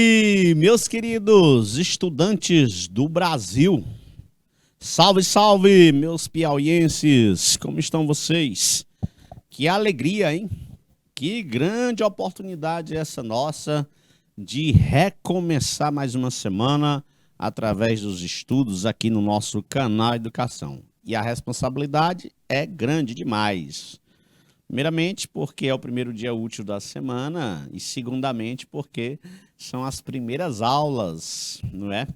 E meus queridos estudantes do Brasil, salve, salve, meus piauienses, como estão vocês? Que alegria, hein? Que grande oportunidade essa nossa de recomeçar mais uma semana através dos estudos aqui no nosso canal Educação. E a responsabilidade é grande demais. Primeiramente, porque é o primeiro dia útil da semana, e segundamente, porque são as primeiras aulas, não é?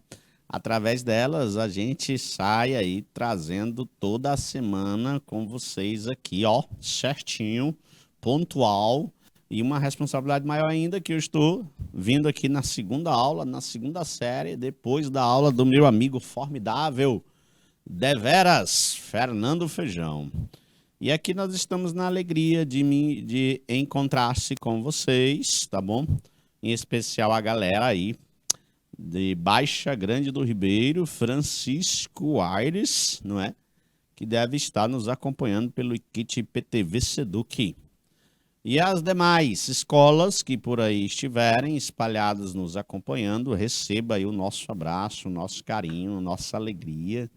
Através delas, a gente sai aí trazendo toda a semana com vocês aqui, ó, certinho, pontual, e uma responsabilidade maior ainda que eu estou vindo aqui na segunda aula, na segunda série, depois da aula do meu amigo formidável, deveras, Fernando Feijão. E aqui nós estamos na alegria de encontrar-se com vocês, tá bom? Em especial a galera aí de Baixa Grande do Ribeiro, Francisco Aires, não é? Que deve estar nos acompanhando pelo kit IPTV Seduc. E as demais escolas que por aí estiverem espalhadas nos acompanhando, receba aí o nosso abraço, o nosso carinho, a nossa alegria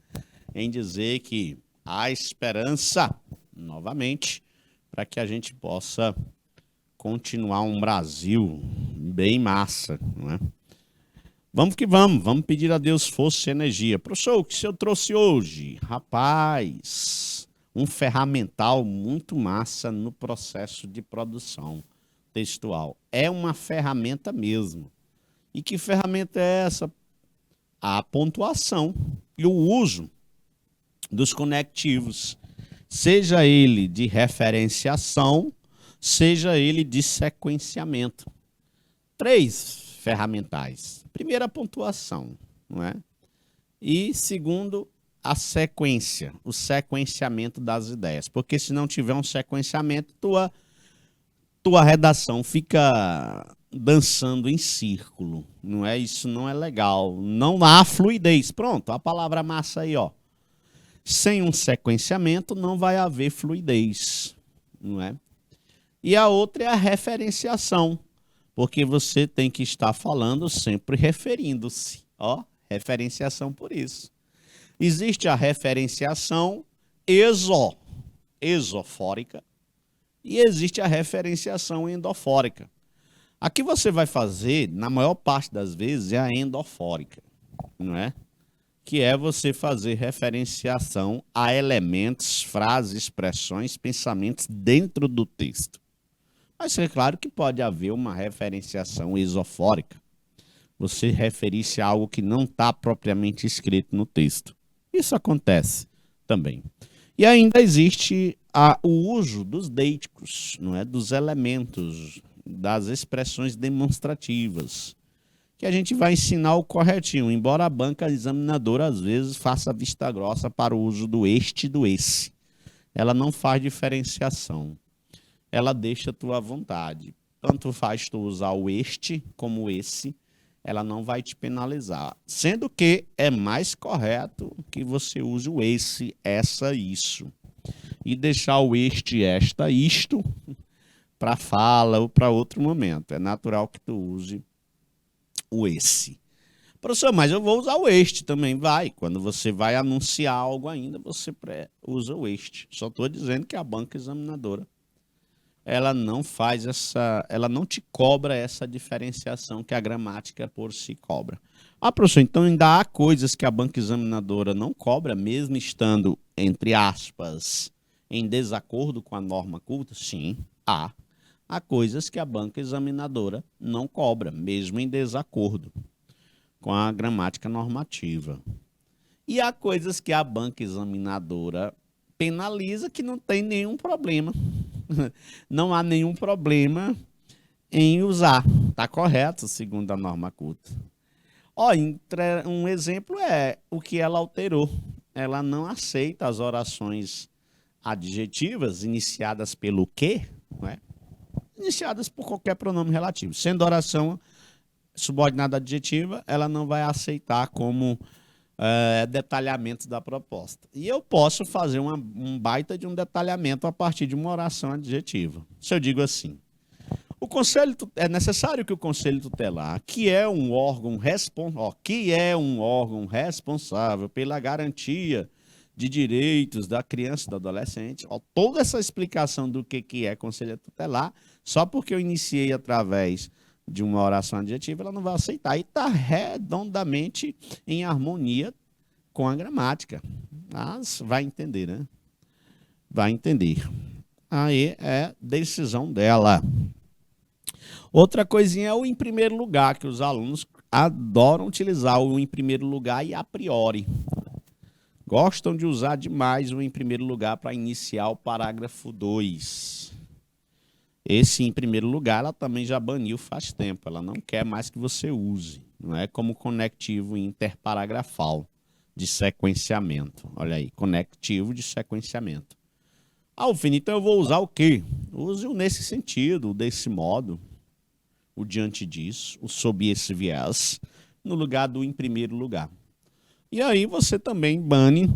em dizer que há esperança, novamente, para que a gente possa continuar um Brasil bem massa, não é? Vamos que vamos pedir a Deus força e energia. Professor, o que o senhor trouxe hoje? Rapaz, um ferramental muito massa no processo de produção textual. É uma ferramenta mesmo. E que ferramenta é essa? A pontuação e o uso dos conectivos, seja ele de referenciação, seja ele de sequenciamento. 3 ferramentais. Primeiro, a pontuação, não é? E segundo, a sequência, o sequenciamento das ideias. Porque se não tiver um sequenciamento, tua redação fica dançando em círculo, não é? Isso não é legal. Não há fluidez. Pronto, a palavra massa aí, ó. Sem um sequenciamento não vai haver fluidez, não é? E a outra é a referenciação, porque você tem que estar falando sempre referindo-se, ó, referenciação por isso. Existe a referenciação esofórica e existe a referenciação endofórica. A que você vai fazer, na maior parte das vezes, é a endofórica, não é? Que é você fazer referenciação a elementos, frases, expressões, pensamentos dentro do texto. Mas é claro que pode haver uma referenciação esofórica. Você referir-se a algo que não está propriamente escrito no texto. Isso acontece também. E ainda existe o uso dos deíticos, não é? Dos elementos, das expressões demonstrativas, que a gente vai ensinar o corretinho, embora a banca examinadora às vezes faça vista grossa para o uso do este e do esse. Ela não faz diferenciação. Ela deixa a tua vontade. Tanto faz tu usar o este como o esse, ela não vai te penalizar. Sendo que é mais correto que você use o esse, essa, isso. E deixar o este, esta, isto, para fala ou para outro momento. É natural que tu use o esse. Professor, mas eu vou usar o este também. Vai. Quando você vai anunciar algo ainda, você usa o este. Só estou dizendo que a banca examinadora ela não faz ela não te cobra essa diferenciação que a gramática por si cobra. Ah, professor, então ainda há coisas que a banca examinadora não cobra, mesmo estando, entre aspas, em desacordo com a norma culta? Sim, há. Há coisas que a banca examinadora não cobra, mesmo em desacordo com a gramática normativa. E há coisas que a banca examinadora penaliza que não tem nenhum problema. Não há nenhum problema em usar. Está correto, segundo a norma culta. Ó, um exemplo é o que ela alterou. Ela não aceita as orações adjetivas iniciadas pelo que, não é? Iniciadas por qualquer pronome relativo. Sendo oração subordinada adjetiva, ela não vai aceitar como detalhamento da proposta. E eu posso fazer um baita de um detalhamento a partir de uma oração adjetiva. Se eu digo assim, É necessário que o Conselho Tutelar, que é um órgão responsável pela garantia de direitos da criança e do adolescente, toda essa explicação do que é Conselho Tutelar, só porque eu iniciei através de uma oração adjetiva, ela não vai aceitar. E está redondamente em harmonia com a gramática. Mas vai entender, né? Vai entender. Aí é decisão dela. Outra coisinha é o em primeiro lugar, que os alunos adoram utilizar o em primeiro lugar e a priori. Gostam de usar demais o em primeiro lugar para iniciar o parágrafo 2. Esse em primeiro lugar ela também já baniu faz tempo. Ela não quer mais que você use. Não é como conectivo interparagrafal de sequenciamento. Olha aí, conectivo de sequenciamento. Alvino, então eu vou usar o quê? Use-o nesse sentido, desse modo, o diante disso, o sob esse viés, no lugar do em primeiro lugar. E aí você também bane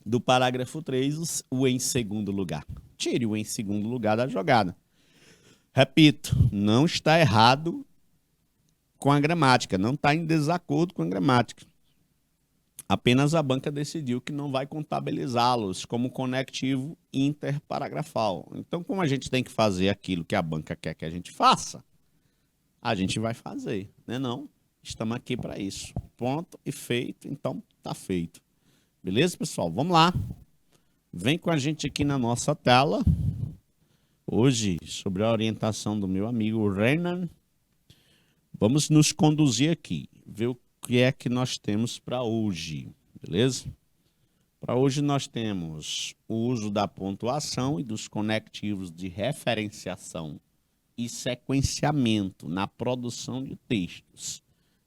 do parágrafo 3 o em segundo lugar. Tire o em segundo lugar da jogada. Repito, não está errado com a gramática, não está em desacordo com a gramática. Apenas a banca decidiu que não vai contabilizá-los como conectivo interparagrafal. Então, como a gente tem que fazer aquilo que a banca quer que a gente faça, a gente vai fazer, né não? Estamos aqui para isso. Pronto e feito, então tá feito. Beleza, pessoal? Vamos lá. Vem com a gente aqui na nossa tela. Hoje, sobre a orientação do meu amigo Renan, vamos nos conduzir aqui, ver o que é que nós temos para hoje, beleza? Para hoje nós temos o uso da pontuação e dos conectivos de referenciação e sequenciamento na produção de textos.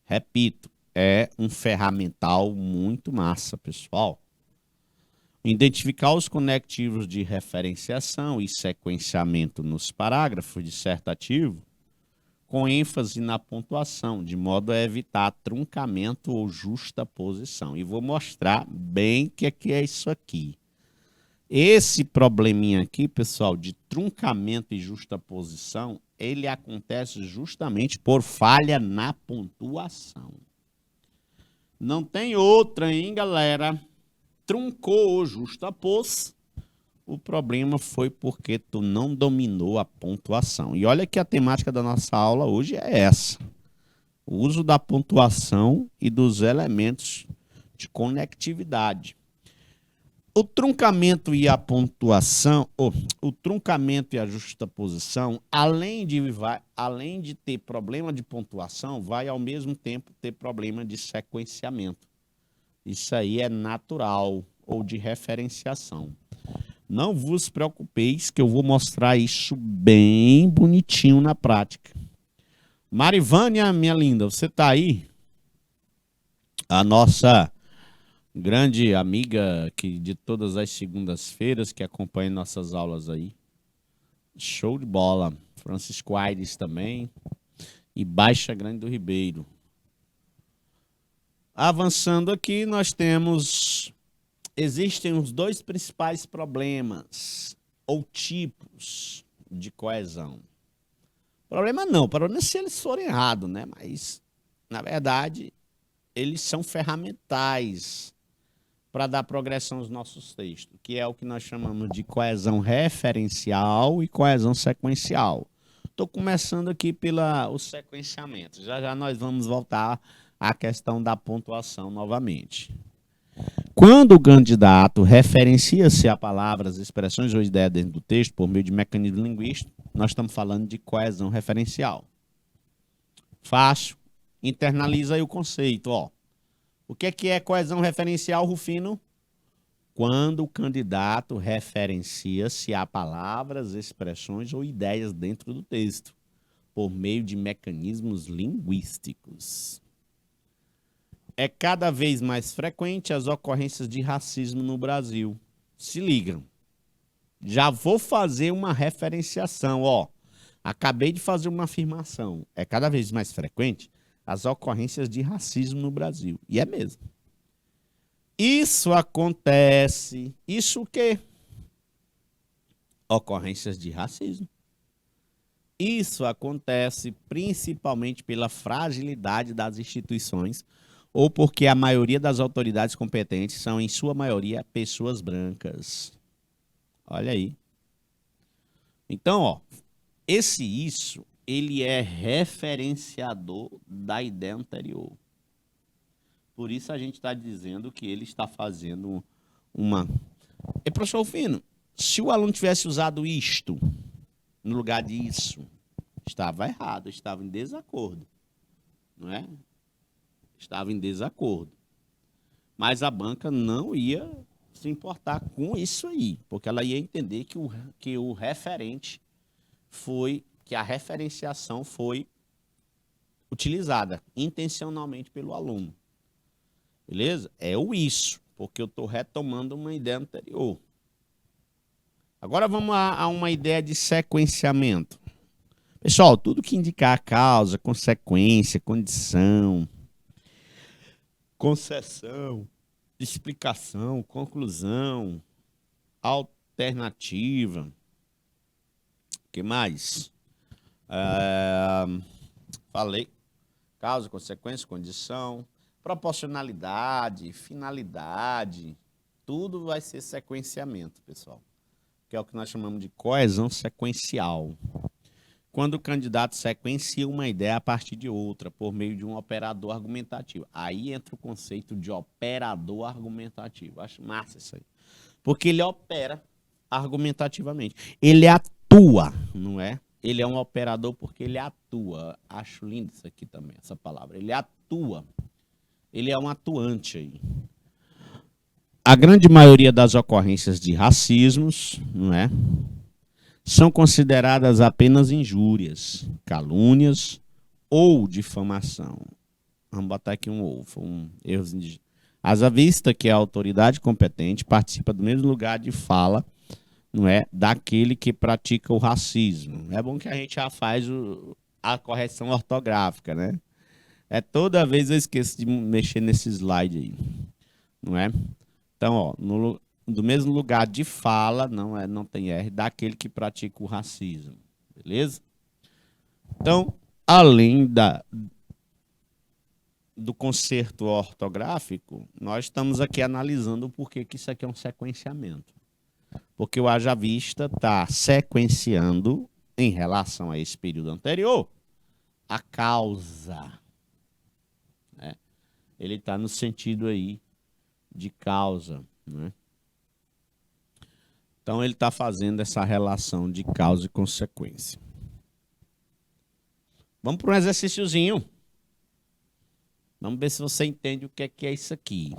Repito, é um ferramental muito massa, pessoal. Identificar os conectivos de referenciação e sequenciamento nos parágrafos dissertativos, com ênfase na pontuação, de modo a evitar truncamento ou justaposição. E vou mostrar bem o que é isso aqui. Esse probleminha aqui, pessoal, de truncamento e justaposição, ele acontece justamente por falha na pontuação. Não tem outra, hein, galera? Truncou ou justapôs, o problema foi porque tu não dominou a pontuação. E olha que a temática da nossa aula hoje é essa. O uso da pontuação e dos elementos de conectividade. O truncamento e a pontuação, o truncamento e a justaposição, além de ter problema de pontuação, vai ao mesmo tempo ter problema de sequenciamento. Isso aí é natural, ou de referenciação. Não vos preocupeis que eu vou mostrar isso bem bonitinho na prática. Marivânia, minha linda, você está aí? A nossa grande amiga que de todas as segundas-feiras que acompanha nossas aulas aí. Show de bola. Francisco Aires também. E Baixa Grande do Ribeiro. Avançando aqui, nós temos... Existem os dois principais problemas ou tipos de coesão. Problema é se eles forem errados, né? Mas, na verdade, eles são ferramentais para dar progressão aos nossos textos, que é o que nós chamamos de coesão referencial e coesão sequencial. Estou começando aqui pelo sequenciamento. Já já nós vamos voltar à questão da pontuação novamente. Quando o candidato referencia-se a palavras, expressões ou ideias dentro do texto por meio de mecanismo linguístico, nós estamos falando de coesão referencial. Fácil. Internaliza aí o conceito. Ó. O que é coesão referencial, Rufino? Quando o candidato referencia-se a palavras, expressões ou ideias dentro do texto, por meio de mecanismos linguísticos. É cada vez mais frequente as ocorrências de racismo no Brasil. Se ligam. Já vou fazer uma referenciação, ó. Acabei de fazer uma afirmação. É cada vez mais frequente as ocorrências de racismo no Brasil. E é mesmo. Isso acontece. Isso o quê? Ocorrências de racismo. Isso acontece principalmente pela fragilidade das instituições ou porque a maioria das autoridades competentes são, em sua maioria, pessoas brancas. Olha aí. Então, ó, isso, ele é referenciador da ideia anterior. Por isso a gente está dizendo que ele está fazendo uma... E, professor Fino, se o aluno tivesse usado isto no lugar disso, estava errado, estava em desacordo, não é? Estava em desacordo. Mas a banca não ia se importar com isso aí, porque ela ia entender que o referente foi, que a referenciação foi utilizada intencionalmente pelo aluno. Beleza? É o isso, porque eu estou retomando uma ideia anterior. Agora vamos a uma ideia de sequenciamento. Pessoal, tudo que indicar causa, consequência, condição, concessão, explicação, conclusão, alternativa. O que mais? Falei. Causa, consequência, condição, proporcionalidade, finalidade. Tudo vai ser sequenciamento, pessoal. Que é o que nós chamamos de coesão sequencial. Quando o candidato sequencia uma ideia a partir de outra, por meio de um operador argumentativo. Aí entra o conceito de operador argumentativo. Acho massa isso aí. Porque ele opera argumentativamente. Ele atua, não é? Ele é um operador porque ele atua. Acho lindo isso aqui também, essa palavra. Ele atua. Ele é um atuante aí. A grande maioria das ocorrências de racismos, não é? São consideradas apenas injúrias, calúnias ou difamação. Vamos botar aqui erros indígenas. Haja vista que a autoridade competente participa do mesmo lugar de fala, não é, daquele que pratica o racismo. É bom que a gente já faz a correção ortográfica, né? Toda vez eu esqueço de mexer nesse slide aí, não é? Então, ó, do mesmo lugar de fala, não tem R, daquele que pratica o racismo, beleza? Então, além do conserto ortográfico, nós estamos aqui analisando o porquê que isso aqui é um sequenciamento. Porque o haja vista está sequenciando, em relação a esse período anterior, a causa. Né? Ele está no sentido aí de causa. Né? Então, ele está fazendo essa relação de causa e consequência. Vamos para um exercíciozinho. Vamos ver se você entende o que é isso aqui.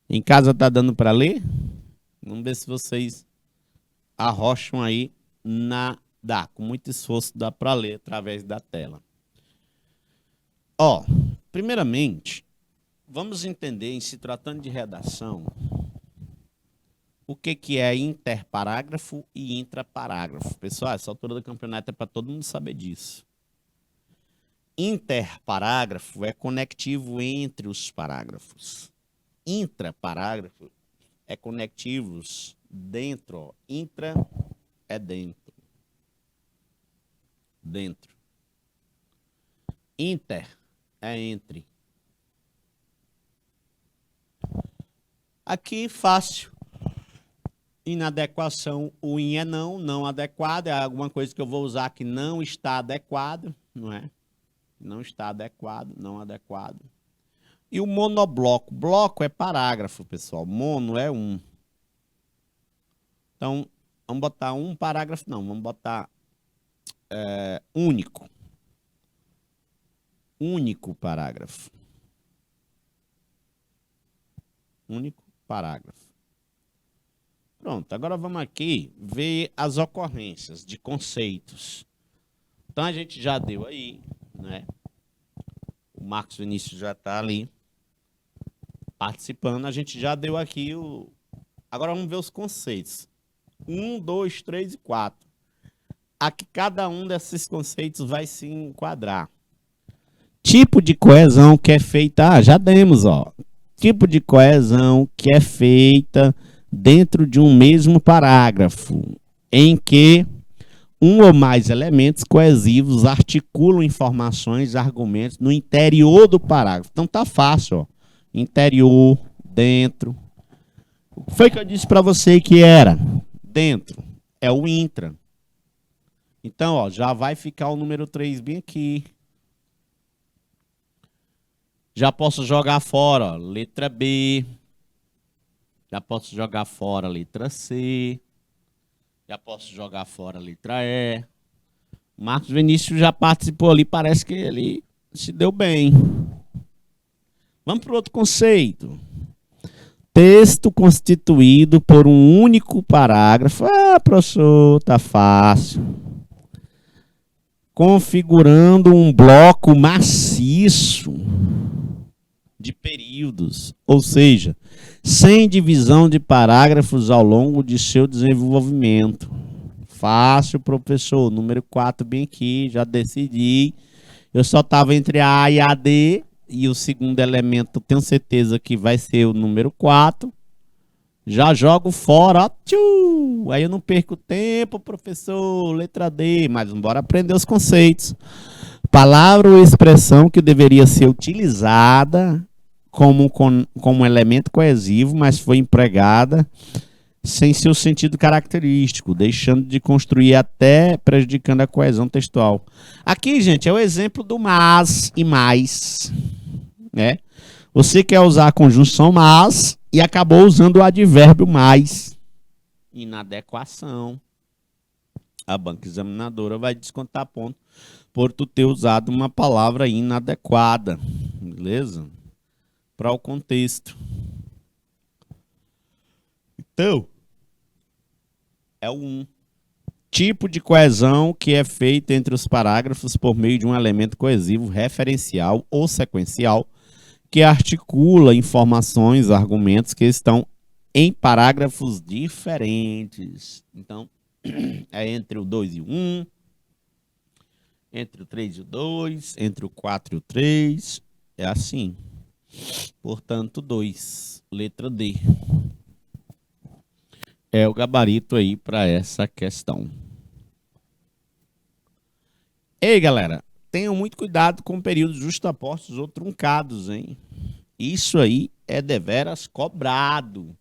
Em casa está dando para ler? Vamos ver se vocês arrocham aí. Dá, com muito esforço dá para ler através da tela. Ó, primeiramente, vamos entender, em se tratando de redação, o que é interparágrafo e intraparágrafo. Pessoal, essa altura do campeonato é para todo mundo saber disso. Interparágrafo é conectivo entre os parágrafos. Intraparágrafo é conectivos dentro. Ó. Intra é dentro. Dentro. Inter é entre. Aqui, fácil. Inadequação, o in é não adequado, é alguma coisa que eu vou usar que não está adequado, não é? Não está adequado, não adequado. E o monobloco. Bloco é parágrafo, pessoal. Mono é um. Então, vamos botar um parágrafo, não. Vamos botar único. Único parágrafo. Único parágrafo. Pronto, agora vamos aqui ver as ocorrências de conceitos. Então, a gente já deu aí, né? O Marcos Vinícius já está ali participando. A gente já deu aqui o... Agora vamos ver os conceitos. 1, 2, 3 e 4. Aqui cada um desses conceitos vai se enquadrar. Tipo de coesão que é feita... já demos, ó. Tipo de coesão que é feita dentro de um mesmo parágrafo, em que um ou mais elementos coesivos articulam informações, argumentos no interior do parágrafo. Então tá fácil, ó. Interior, dentro. O que foi que eu disse para você que era? Dentro. É o intra. Então, ó, já vai ficar o número 3 bem aqui. Já posso jogar fora, ó, letra B. Já posso jogar fora a letra C. Já posso jogar fora a letra E. Marcos Vinícius já participou ali, parece que ele se deu bem. Vamos para o outro conceito. Texto constituído por um único parágrafo. Ah, professor, tá fácil. Configurando um bloco maciço de períodos, ou seja, sem divisão de parágrafos ao longo de seu desenvolvimento. Fácil, professor. Número 4 bem aqui, já decidi. Eu só estava entre a A e a D, e o segundo elemento tenho certeza que vai ser o número 4. Já jogo fora, ó, tchu! Aí eu não perco tempo, professor, letra D, mas bora aprender os conceitos. Palavra ou expressão que deveria ser utilizada como elemento coesivo, mas foi empregada sem seu sentido característico, deixando de construir até prejudicando a coesão textual. Aqui, gente, é o exemplo do mas e mais, né? Você quer usar a conjunção mas e acabou usando o advérbio mais. Inadequação. A banca examinadora vai descontar ponto por tu ter usado uma palavra inadequada, beleza? Para o contexto. Então, é um tipo de coesão que é feita entre os parágrafos por meio de um elemento coesivo referencial ou sequencial que articula informações, argumentos que estão em parágrafos diferentes. Então, é entre o 2 e o 1, entre o 3 e o 2, entre o 4 e o 3, é assim. Portanto, 2, letra D. É o gabarito aí para essa questão. Ei, galera, tenham muito cuidado com períodos justapostos ou truncados, hein? Isso aí é deveras cobrado.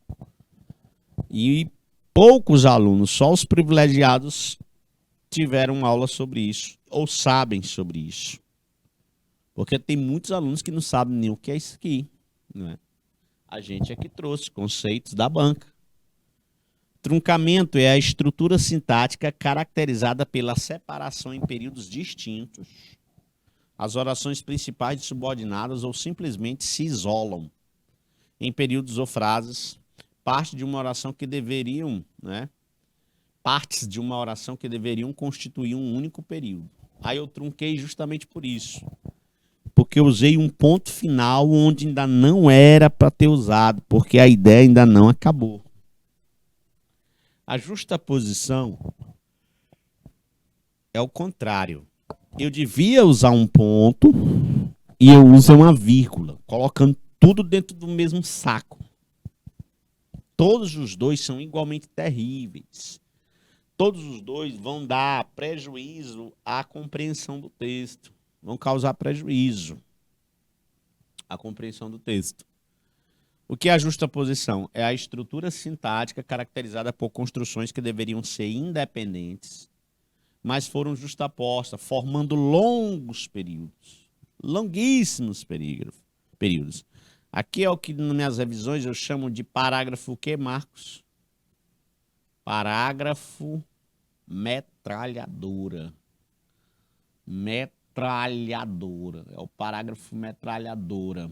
E poucos alunos, só os privilegiados, tiveram aula sobre isso, ou sabem sobre isso. Porque tem muitos alunos que não sabem nem o que é isso aqui, né? A gente é que trouxe conceitos da banca. Truncamento é a estrutura sintática caracterizada pela separação em períodos distintos. As orações principais subordinadas ou simplesmente se isolam em períodos ou frases, parte de uma oração que deveriam, né? Partes de uma oração que deveriam constituir um único período. Aí eu trunquei justamente por isso. Porque eu usei um ponto final onde ainda não era para ter usado, porque a ideia ainda não acabou. A justaposição é o contrário. Eu devia usar um ponto e eu uso uma vírgula, colocando tudo dentro do mesmo saco. Todos os dois são igualmente terríveis. Todos os dois vão dar prejuízo à compreensão do texto. Vão causar prejuízo à compreensão do texto. O que é a justaposição? É a estrutura sintática caracterizada por construções que deveriam ser independentes, mas foram justapostas, formando longos períodos, longuíssimos períodos. Aqui é o que nas minhas revisões eu chamo de parágrafo o quê, Marcos? Parágrafo metralhadora. Metralhadora. É o parágrafo metralhadora.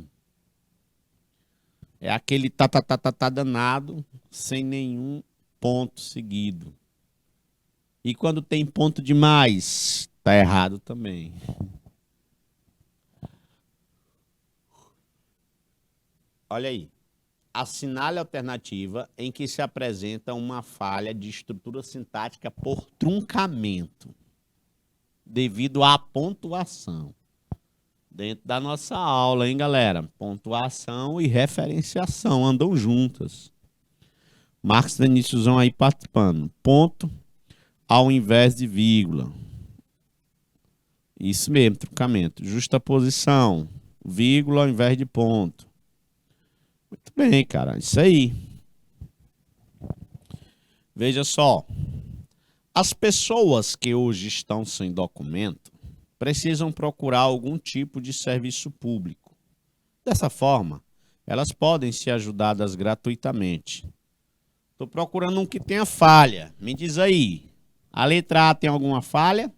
É aquele tá danado, sem nenhum ponto seguido. E quando tem ponto demais, tá errado também. Olha aí. Assinale a alternativa em que se apresenta uma falha de estrutura sintática por truncamento, devido à pontuação. Dentro da nossa aula, hein, galera? Pontuação e referenciação andam juntas. Marcos Vinícius aí participando. Ponto. ao invés de vírgula. Isso mesmo, truncamento. Justaposição, vírgula ao invés de ponto. Muito bem, cara, isso aí. Veja só. As pessoas que hoje estão sem documento precisam procurar algum tipo de serviço público. Dessa forma, elas podem ser ajudadas gratuitamente. Estou procurando um que tenha falha. Me diz aí, a letra A tem alguma falha?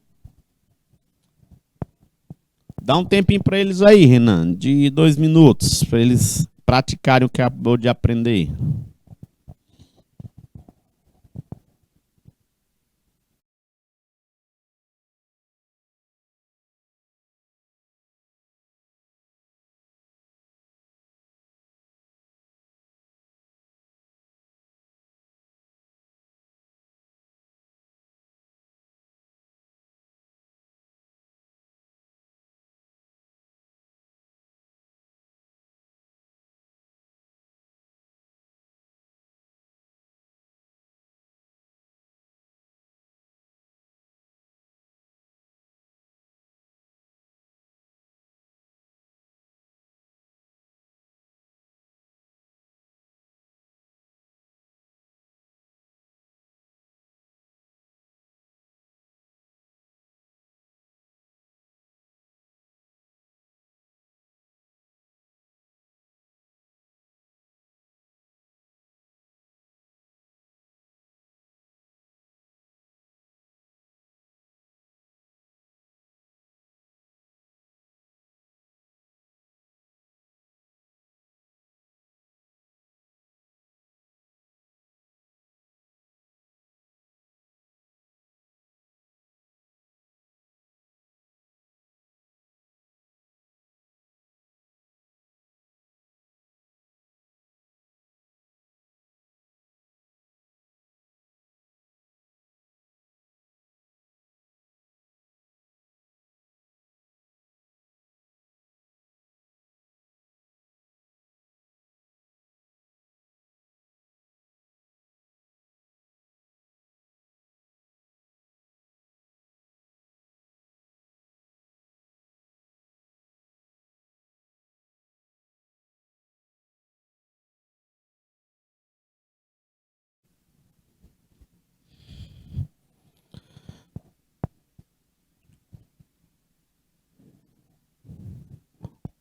Dá um tempinho para eles aí, Renan, de 2 minutos, para eles praticarem o que acabou de aprender.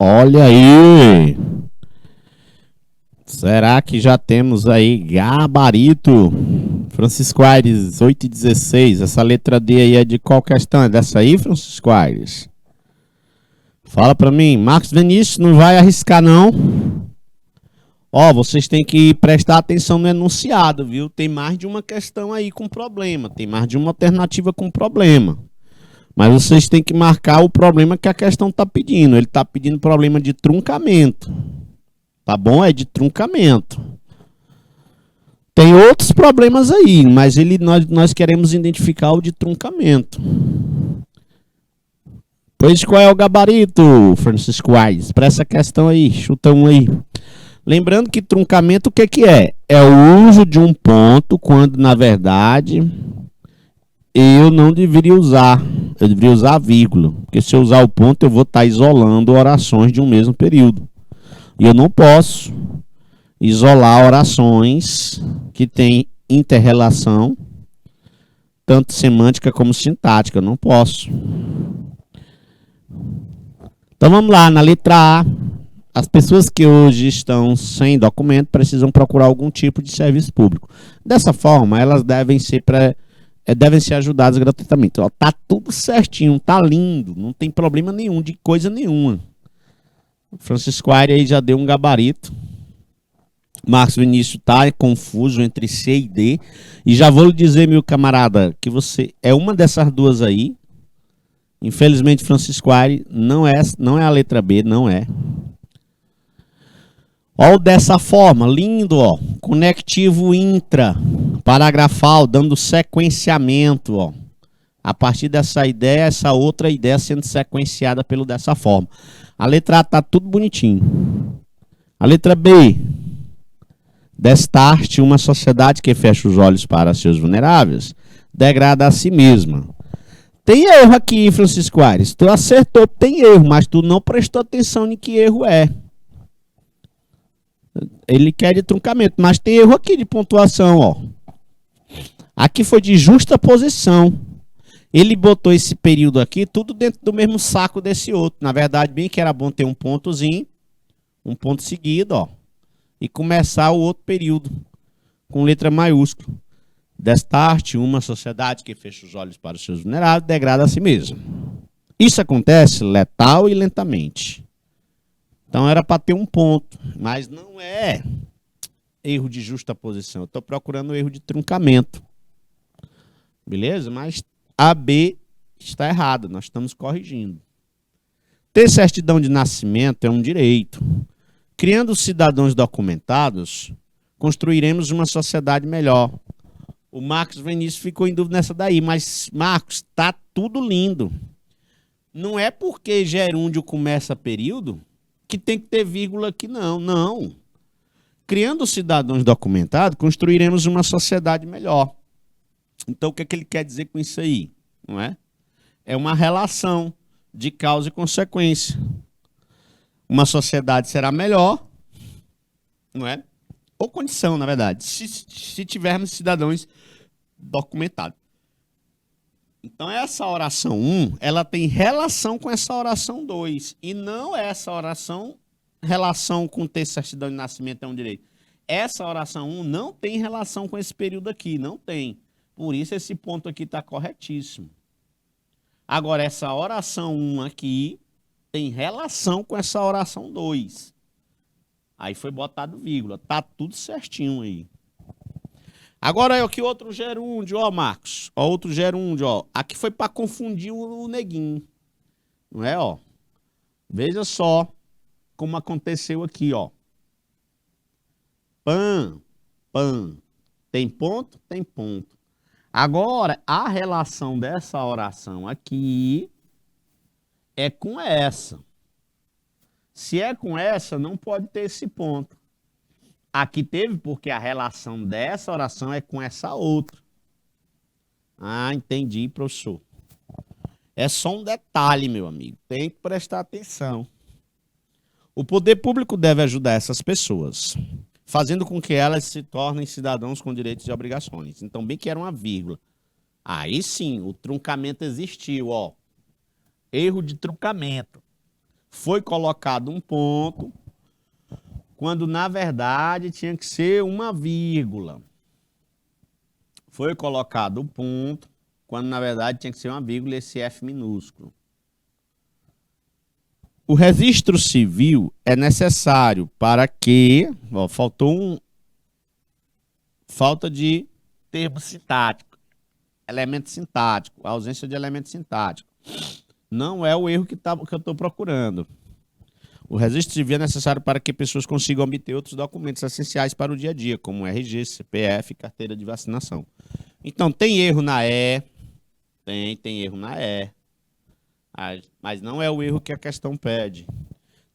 Olha aí! Será que já temos aí gabarito? Francisco Aires, 8:16. Essa letra D aí é de qual questão? É dessa aí, Francisco Aires? Fala pra mim. Marcos Vinícius, não vai arriscar não? Ó, vocês têm que prestar atenção no enunciado, viu? Tem mais de uma questão aí com problema. Tem mais de uma alternativa com problema. Mas vocês têm que marcar o problema que a questão está pedindo. Ele está pedindo problema de truncamento. Tá bom? É de truncamento. Tem outros problemas aí, mas nós queremos identificar o de truncamento. Pois qual é o gabarito, Francisco Aires? Para essa questão aí, chuta um aí. Lembrando que truncamento o que é? É o uso de um ponto quando, na verdade, eu não deveria usar. Eu deveria usar a vírgula. Porque se eu usar o ponto, eu vou estar isolando orações de um mesmo período. E eu não posso isolar orações que têm inter-relação, tanto semântica como sintática. Eu não posso. Então vamos lá, na letra A. As pessoas que hoje estão sem documento precisam procurar algum tipo de serviço público. Dessa forma, elas devem ser ajudadas gratuitamente. Ó, tá tudo certinho, tá lindo, não tem problema nenhum, de coisa nenhuma. Francisco Aires aí já deu um gabarito. Marcos Vinícius tá confuso entre C e D. E já vou lhe dizer, meu camarada, que você é uma dessas duas aí. Infelizmente, Francisco Aires não é a letra B, não é. Ó, dessa forma, lindo, ó. Conectivo intra, paragrafal, dando sequenciamento, ó. A partir dessa ideia, essa outra ideia sendo sequenciada pelo dessa forma. A letra A tá tudo bonitinho. A letra B. Destarte uma sociedade que fecha os olhos para seus vulneráveis. degrada a si mesma. Tem erro aqui, Francisco Aires. Tu acertou, tem erro, mas tu não prestou atenção em que erro é. Ele quer de truncamento, mas tem erro aqui de pontuação, ó. Aqui foi de justa posição. Ele botou esse período aqui tudo dentro do mesmo saco desse outro. Na verdade, bem que era bom ter um pontozinho, um ponto seguido, ó, e começar o outro período com letra maiúscula. Desta arte, uma sociedade que fecha os olhos para os seus vulneráveis degrada a si mesma. Isso acontece letal e lentamente. Então era para ter um ponto, mas não é erro de justa posição. Eu estou procurando erro de truncamento. Beleza? Mas a B está errada, nós estamos corrigindo. Ter certidão de nascimento é um direito. Criando cidadãos documentados, construiremos uma sociedade melhor. O Marcos Vinícius ficou em dúvida nessa daí, mas, Marcos, tá tudo lindo. Não é porque gerúndio começa período que tem que ter vírgula aqui, não. Não. Criando cidadãos documentados, construiremos uma sociedade melhor. Então, o que é que ele quer dizer com isso aí? Não é? É uma relação de causa e consequência. Uma sociedade será melhor, não é? Ou condição, na verdade, se tivermos cidadãos documentados. Então, essa oração 1, ela tem relação com essa oração 2. E não essa oração, relação com ter certidão de nascimento é um direito. Essa oração 1 não tem relação com esse período aqui, não tem. Por isso, esse ponto aqui está corretíssimo. Agora, essa oração 1 aqui tem relação com essa oração 2. Aí foi botado vírgula. Tá tudo certinho aí. Agora é aqui outro gerúndio, ó, Marcos. Ó, outro gerúndio, ó. Aqui foi para confundir o neguinho. Não é, ó? Veja só como aconteceu aqui, ó. Pan, pan. Tem ponto? Tem ponto. Agora, a relação dessa oração aqui é com essa. Se é com essa, não pode ter esse ponto. Aqui teve porque a relação dessa oração é com essa outra. Ah, entendi, professor. É só um detalhe, meu amigo. Tem que prestar atenção. O poder público deve ajudar essas pessoas, fazendo com que elas se tornem cidadãos com direitos e obrigações. Então, bem que era uma vírgula. Aí sim, o truncamento existiu, ó. Erro de truncamento. Foi colocado um ponto, quando na verdade tinha que ser uma vírgula. Foi colocado o ponto, quando na verdade tinha que ser uma vírgula e esse F minúsculo. O registro civil é necessário para que... Ó, falta de termo sintático, elemento sintático, ausência de elemento sintático. Não é o erro que eu estou procurando. O registro civil é necessário para que pessoas consigam obter outros documentos essenciais para o dia a dia, como RG, CPF e carteira de vacinação. Então, tem erro na E, tem erro na E, mas não é o erro que a questão pede.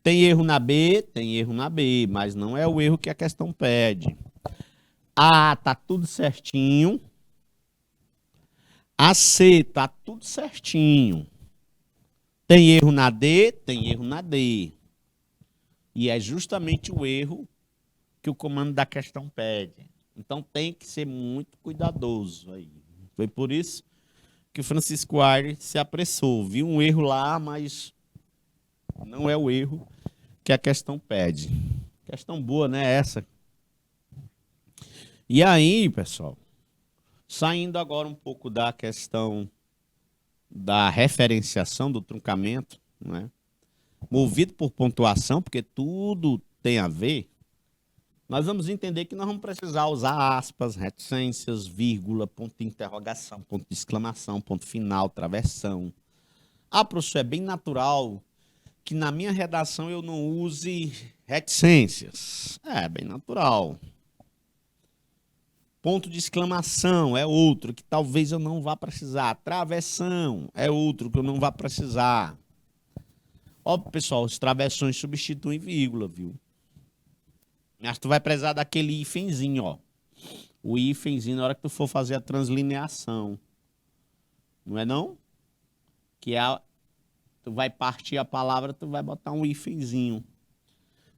Tem erro na B, mas não é o erro que a questão pede. A tá tudo certinho. A C tá tudo certinho. Tem erro na D, tem erro na D. E é justamente o erro que o comando da questão pede. Então tem que ser muito cuidadoso aí. Foi por isso que o Francisco Aires se apressou. Viu um erro lá, mas não é o erro que a questão pede. Questão boa, né? Essa. E aí, pessoal, saindo agora um pouco da questão da referenciação do truncamento, né? Movido por pontuação, porque tudo tem a ver, nós vamos entender que nós vamos precisar usar aspas, reticências, vírgula, ponto de interrogação, ponto de exclamação, ponto final, travessão. Ah, professor, é bem natural que na minha redação eu não use reticências. É bem natural. Ponto de exclamação é outro que talvez eu não vá precisar. Travessão é outro que eu não vá precisar. Ó, pessoal, os travessões substituem vírgula, viu? Mas tu vai precisar daquele hífenzinho, ó. o hífenzinho na hora que tu for fazer a translineação. Não é não? Que é tu vai partir a palavra, tu vai botar um hífenzinho.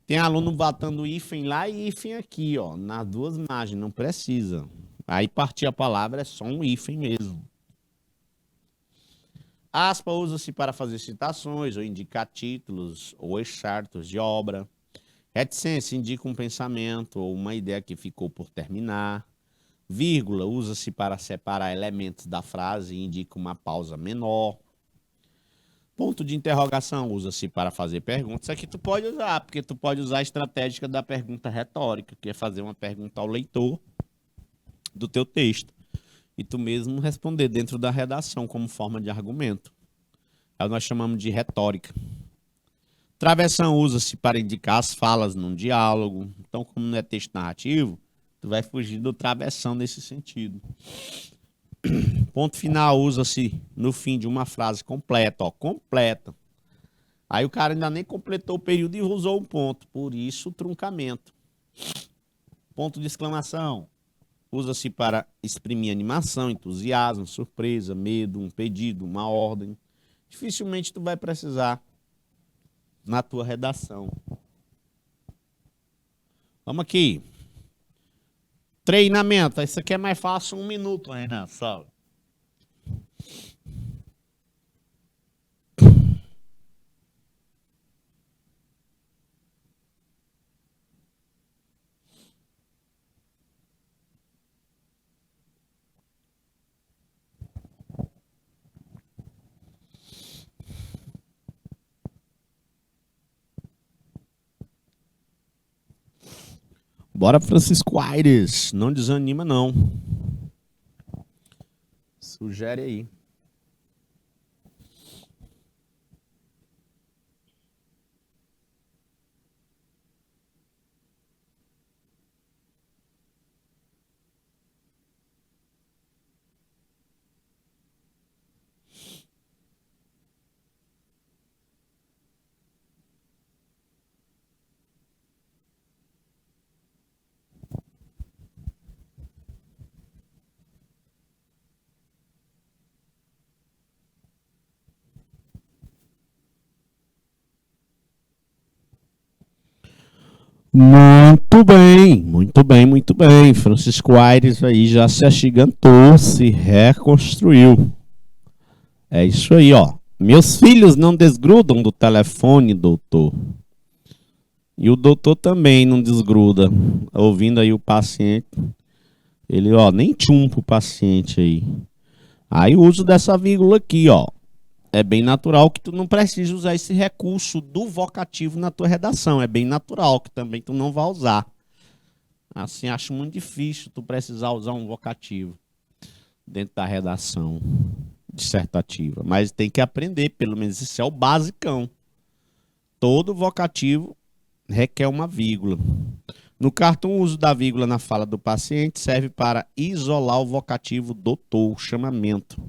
Tem aluno botando hífen lá e hífen aqui, ó, nas duas margens, não precisa. Aí partir a palavra é só um hífen mesmo. Aspa usa-se para fazer citações ou indicar títulos ou excertos de obra. Reticência indica um pensamento ou uma ideia que ficou por terminar. Vírgula usa-se para separar elementos da frase e indica uma pausa menor. Ponto de interrogação usa-se para fazer perguntas. Isso aqui tu pode usar, porque tu pode usar a estratégia da pergunta retórica, que é fazer uma pergunta ao leitor do teu texto. E tu mesmo responder dentro da redação como forma de argumento. Aí nós chamamos de retórica. Travessão usa-se para indicar as falas num diálogo. Então, como não é texto narrativo, tu vai fugir do travessão nesse sentido. Ponto final usa-se no fim de uma frase completa, ó, completa. Aí o cara ainda nem completou o período e usou um ponto, por isso o truncamento. Ponto de exclamação usa-se para exprimir animação, entusiasmo, surpresa, medo, um pedido, uma ordem. Dificilmente tu vai precisar na tua redação. Vamos aqui. Treinamento. Isso aqui é mais fácil, 1 minuto, Renan, só. Bora, Francisco Aires. Não desanima, não. Sugere aí. Muito bem, muito bem, muito bem. Francisco Aires aí já se agigantou, se reconstruiu. É isso aí, ó. Meus filhos não desgrudam do telefone, doutor. E o doutor também não desgruda. Ouvindo aí o paciente. Ele, ó, nem tchumpa o paciente aí. Aí o uso dessa vírgula aqui, ó. É bem natural que tu não precise usar esse recurso do vocativo na tua redação. É bem natural que também tu não vai usar. Assim, acho muito difícil tu precisar usar um vocativo dentro da redação dissertativa. Mas tem que aprender, pelo menos isso é o basicão. Todo vocativo requer uma vírgula. No cartão, o uso da vírgula na fala do paciente serve para isolar o vocativo doutor, o chamamento.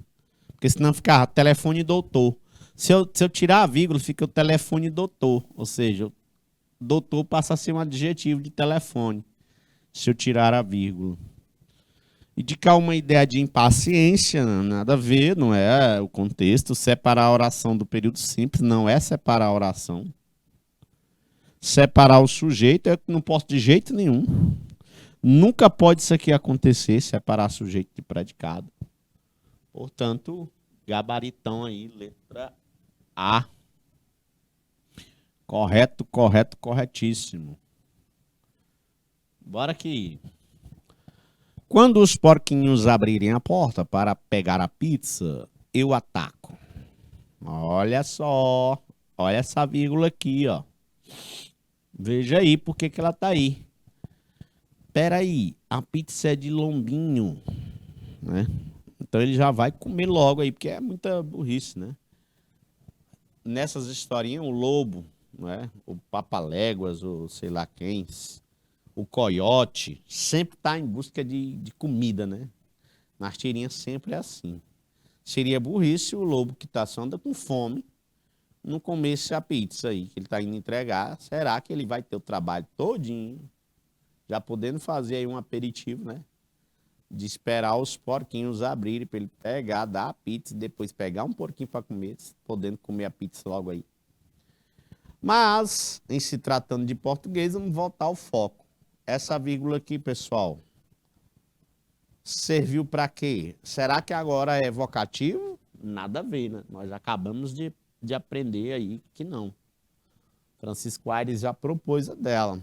Porque senão fica telefone doutor. Se eu tirar a vírgula, fica o telefone doutor. Ou seja, o doutor passa a ser um adjetivo de telefone. Se eu tirar a vírgula. Indicar uma ideia de impaciência, nada a ver, não é o contexto. Separar a oração do período simples, não é separar a oração. Separar o sujeito, eu não posso de jeito nenhum. Nunca pode isso aqui acontecer, separar sujeito de predicado. Portanto, gabaritão aí, letra A. Correto, correto, corretíssimo. Bora aqui. Quando os porquinhos abrirem a porta para pegar a pizza, eu ataco. Olha só. Olha essa vírgula aqui, ó. Veja aí por que ela tá aí. Peraí, a pizza é de lombinho, né? Então ele já vai comer logo aí, porque é muita burrice, né? Nessas historinhas, o lobo, né? O papaléguas, ou sei lá quem, o coiote, sempre está em busca de comida, né? Nas tirinhas sempre é assim. Seria burrice o lobo que tá só anda com fome não comesse a pizza aí, que ele está indo entregar. Será que ele vai ter o trabalho todinho, já podendo fazer aí um aperitivo, né? de esperar os porquinhos abrirem para ele pegar, dar a pizza e depois pegar um porquinho para comer, podendo comer a pizza logo aí. Mas, em se tratando de português, vamos voltar ao foco. Essa vírgula aqui, pessoal, serviu para quê? Será que agora é vocativo? Nada a ver, né? Nós acabamos de aprender aí que não. Francisco Aires já propôs a dela.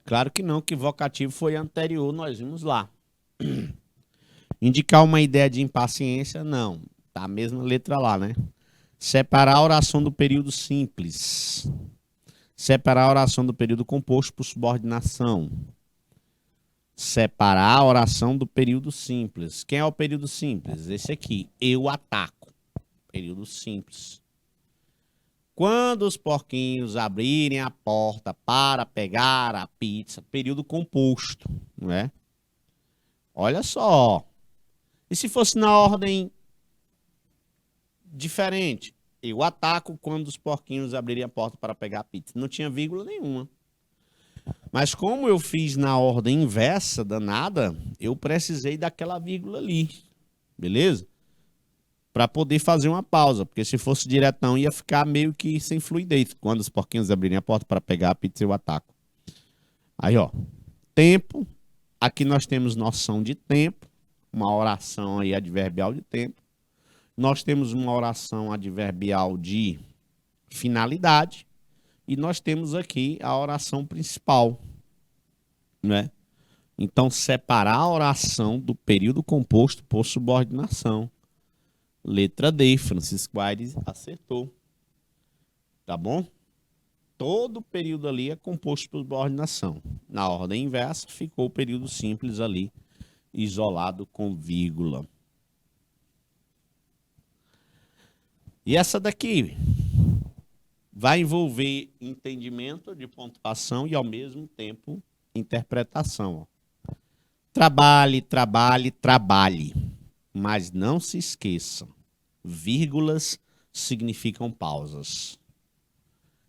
Claro que não, que vocativo foi anterior, nós vimos lá. Indicar uma ideia de impaciência, não. Tá a mesma letra lá, né? Separar a oração do período simples. Separar a oração do período composto por subordinação. Separar a oração do período simples. Quem é o período simples? Esse aqui. Eu ataco. Período simples. Quando os porquinhos abrirem a porta para pegar a pizza, período composto, não é? Olha só. E se fosse na ordem diferente? Eu ataco quando os porquinhos abrirem a porta para pegar a pizza. Não tinha vírgula nenhuma. Mas como eu fiz na ordem inversa danada, eu precisei daquela vírgula ali. Beleza? Para poder fazer uma pausa, porque se fosse diretão ia ficar meio que sem fluidez. Quando os porquinhos abrirem a porta para pegar a pizza, eu ataco. Aí, ó, tempo. Aqui nós temos noção de tempo, uma oração aí adverbial de tempo. Nós temos uma oração adverbial de finalidade e nós temos aqui a oração principal, né? Então, separar a oração do período composto por subordinação. Letra D, Francisco Aires acertou. Tá bom? Todo o período ali é composto por subordinação. Na ordem inversa, ficou o período simples ali, isolado com vírgula. E essa daqui vai envolver entendimento de pontuação e, ao mesmo tempo, interpretação. Trabalhe, trabalhe, trabalhe. Mas não se esqueça, vírgulas significam pausas.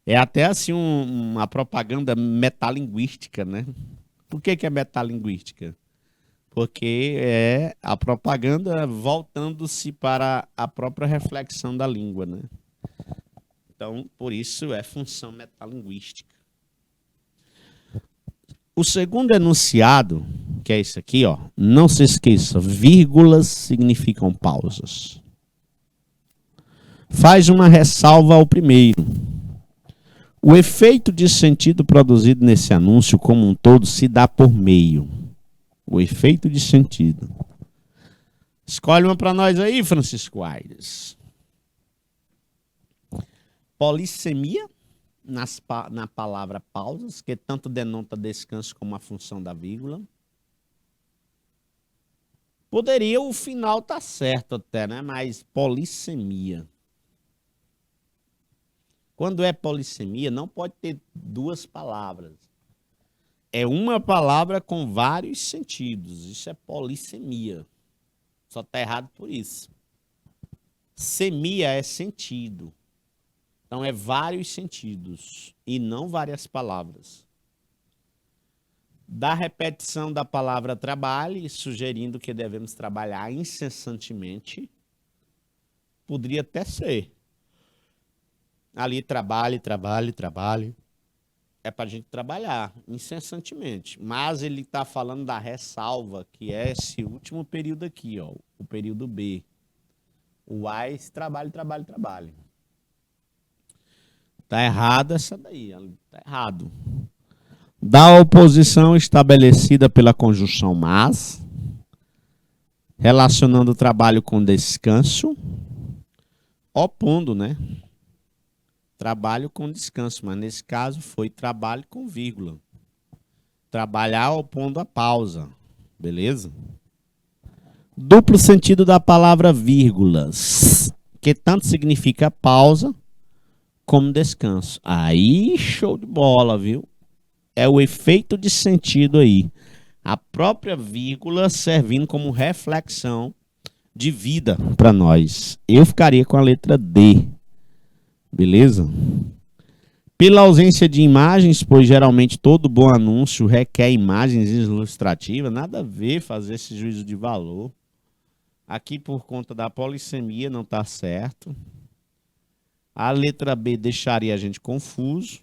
É até assim uma propaganda metalinguística, né? Por que é metalinguística? Porque é a propaganda voltando-se para a própria reflexão da língua, né? Então, por isso é função metalinguística. O segundo enunciado, que é esse aqui, ó, não se esqueça, vírgulas significam pausas. Faz uma ressalva ao primeiro. O efeito de sentido produzido nesse anúncio como um todo se dá por meio. O efeito de sentido. Escolhe uma para nós aí, Francisco Aires. Polissemia. Na palavra pausas, que tanto denota descanso como a função da vírgula. Poderia o final estar certo até, né? Mas polissemia. Quando é polissemia, não pode ter duas palavras. É uma palavra com vários sentidos. Isso é polissemia. Só está errado por isso. Semia é sentido. Então, é vários sentidos e não várias palavras. Da repetição da palavra trabalhe, sugerindo que devemos trabalhar incessantemente, poderia até ser. Ali, trabalhe, trabalhe, trabalhe. É para a gente trabalhar incessantemente. Mas ele está falando da ressalva, que é esse último período aqui, ó, o período B. O AIS, trabalhe, trabalhe, trabalhe. Está errado essa daí, está errado. Da oposição estabelecida pela conjunção mas, relacionando o trabalho com descanso, opondo, né? Trabalho com descanso, mas nesse caso foi trabalho com vírgula. Trabalhar opondo a pausa, beleza? Duplo sentido da palavra vírgulas, que tanto significa pausa como descanso. Aí, show de bola, viu? É o efeito de sentido aí. A própria vírgula servindo como reflexão de vida para nós. Eu ficaria com a letra D. Beleza? Pela ausência de imagens, pois geralmente todo bom anúncio requer imagens ilustrativas, nada a ver fazer esse juízo de valor. Aqui, por conta da polissemia, não está certo. A letra B deixaria a gente confuso,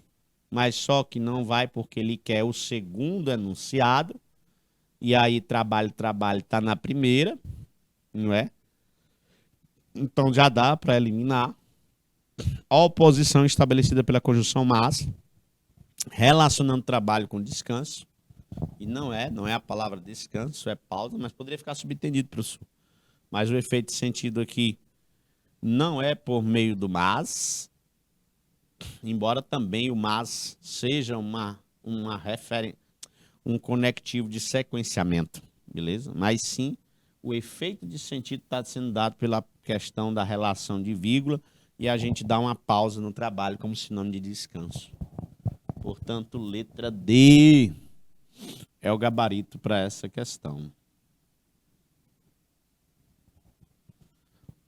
mas só que não vai porque ele quer o segundo enunciado. E aí, trabalho, está na primeira, não é? Então já dá para eliminar. A oposição estabelecida pela conjunção mas, relacionando trabalho com descanso. E não é a palavra descanso, é pausa, mas poderia ficar subentendido, professor. Mas o efeito de sentido aqui não é por meio do mas, embora também o mas seja uma referência, um conectivo de sequenciamento, beleza? Mas sim, o efeito de sentido está sendo dado pela questão da relação de vírgula e a gente dá uma pausa no trabalho como sinônimo de descanso. Portanto, letra D é o gabarito para essa questão.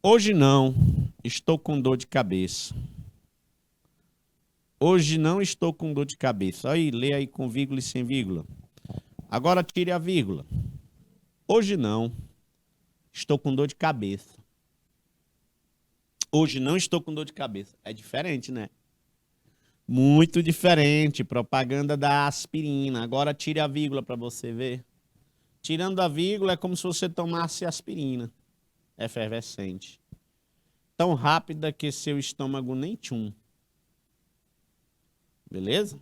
Hoje não, estou com dor de cabeça. Hoje não estou com dor de cabeça. Aí, lê aí com vírgula e sem vírgula. Agora tire a vírgula. Hoje não, estou com dor de cabeça. Hoje não estou com dor de cabeça. É diferente, né? Muito diferente. Propaganda da aspirina. Agora tire a vírgula para você ver. Tirando a vírgula é como se você tomasse aspirina. Efervescente. Tão rápida que seu estômago nem tchum. Beleza?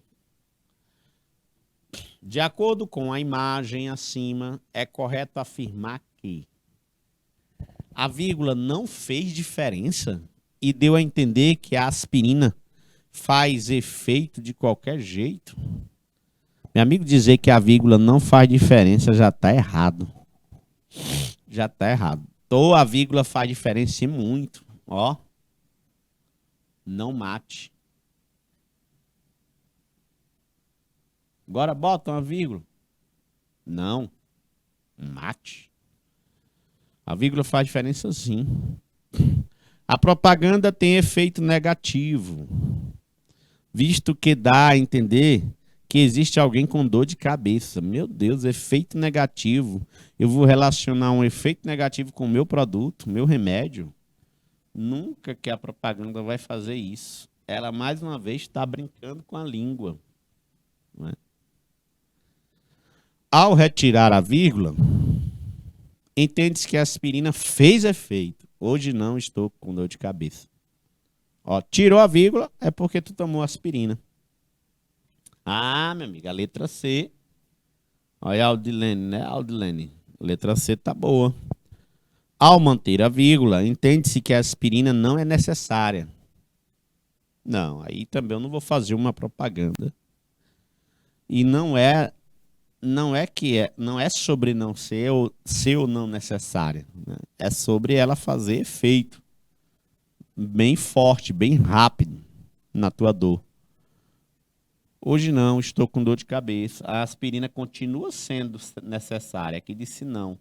De acordo com a imagem acima, é correto afirmar que a vírgula não fez diferença e deu a entender que a aspirina faz efeito de qualquer jeito. Meu amigo, dizer que a vírgula não faz diferença já está errado. Já está errado. Ou a vírgula faz diferença e muito. Ó. Não mate. Agora bota uma vírgula. Não. Mate. A vírgula faz diferença sim. A propaganda tem efeito negativo, visto que dá a entender que existe alguém com dor de cabeça. Meu Deus, efeito negativo. Eu vou relacionar um efeito negativo com o meu produto, meu remédio. Nunca que a propaganda vai fazer isso. Ela, mais uma vez, está brincando com a língua. Não é? Ao retirar a vírgula, entende-se que a aspirina fez efeito. Hoje não estou com dor de cabeça. Ó, tirou a vírgula, é porque tu tomou aspirina. Ah, minha amiga, a letra C. Olha a Aldilene, né, Aldilene? Letra C tá boa. Ao manter a vírgula, entende-se que a aspirina não é necessária. Não, aí também eu não vou fazer uma propaganda. E não é sobre não ser ou não necessária, né? É sobre ela fazer efeito bem forte, bem rápido na tua dor. Hoje não, estou com dor de cabeça. A aspirina continua sendo necessária. Aqui disse não,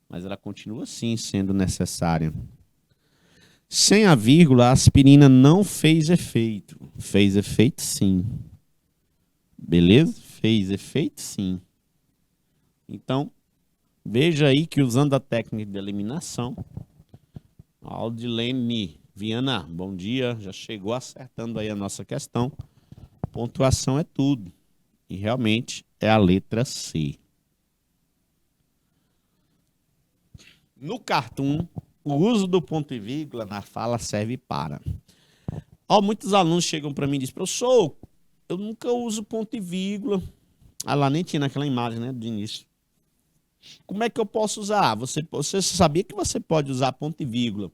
mas ela continua sim sendo necessária. Sem a vírgula, a aspirina não fez efeito. Fez efeito sim. Beleza? Fez efeito sim. Então, veja aí que usando a técnica de eliminação, Aldilene Viana, bom dia, já chegou acertando aí a nossa questão. Pontuação é tudo. E realmente é a letra C. No cartoon, o uso do ponto e vírgula na fala serve para... muitos alunos chegam para mim e dizem, professor, eu nunca uso ponto e vírgula. Ah, lá nem tinha naquela imagem, né, do início. Como é que eu posso usar? Você sabia que você pode usar ponto e vírgula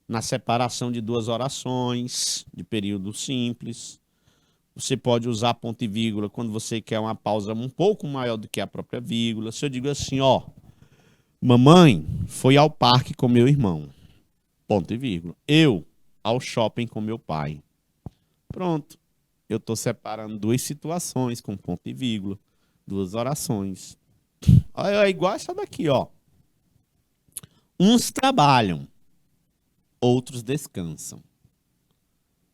na separação de duas orações, de período simples. Você pode usar ponto e vírgula quando você quer uma pausa um pouco maior do que a própria vírgula. Se eu digo assim, ó, mamãe foi ao parque com meu irmão, ponto e vírgula. Eu ao shopping com meu pai. Pronto. Eu estou separando duas situações com ponto e vírgula, duas orações. É igual essa daqui, ó. Uns trabalham, outros descansam.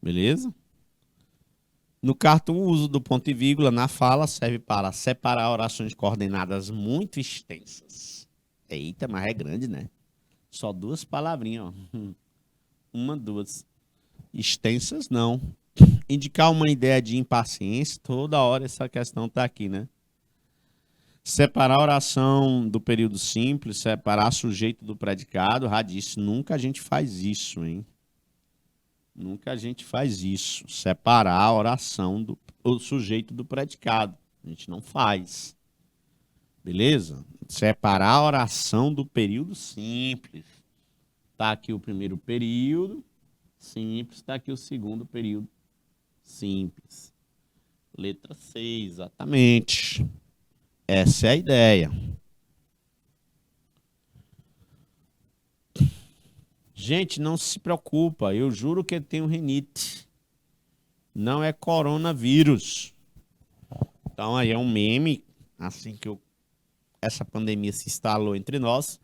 Beleza? No cartoon, o uso do ponto e vírgula na fala serve para separar orações coordenadas muito extensas. Eita, mas é grande, né? Só duas palavrinhas, ó. Uma, duas. Extensas, não. Indicar uma ideia de impaciência, toda hora essa questão tá aqui, né? Separar a oração do período simples, separar sujeito do predicado, já disse, nunca a gente faz isso, hein? Nunca a gente faz isso. Separar a oração do o sujeito do predicado. A gente não faz. Beleza? Separar a oração do período simples. Tá aqui o primeiro período simples, tá aqui o segundo período simples. Letra C, exatamente. Essa é a ideia. Gente, não se preocupa, eu juro que eu tenho rinite. Não é coronavírus. Então aí é um meme, assim que essa pandemia se instalou entre nós,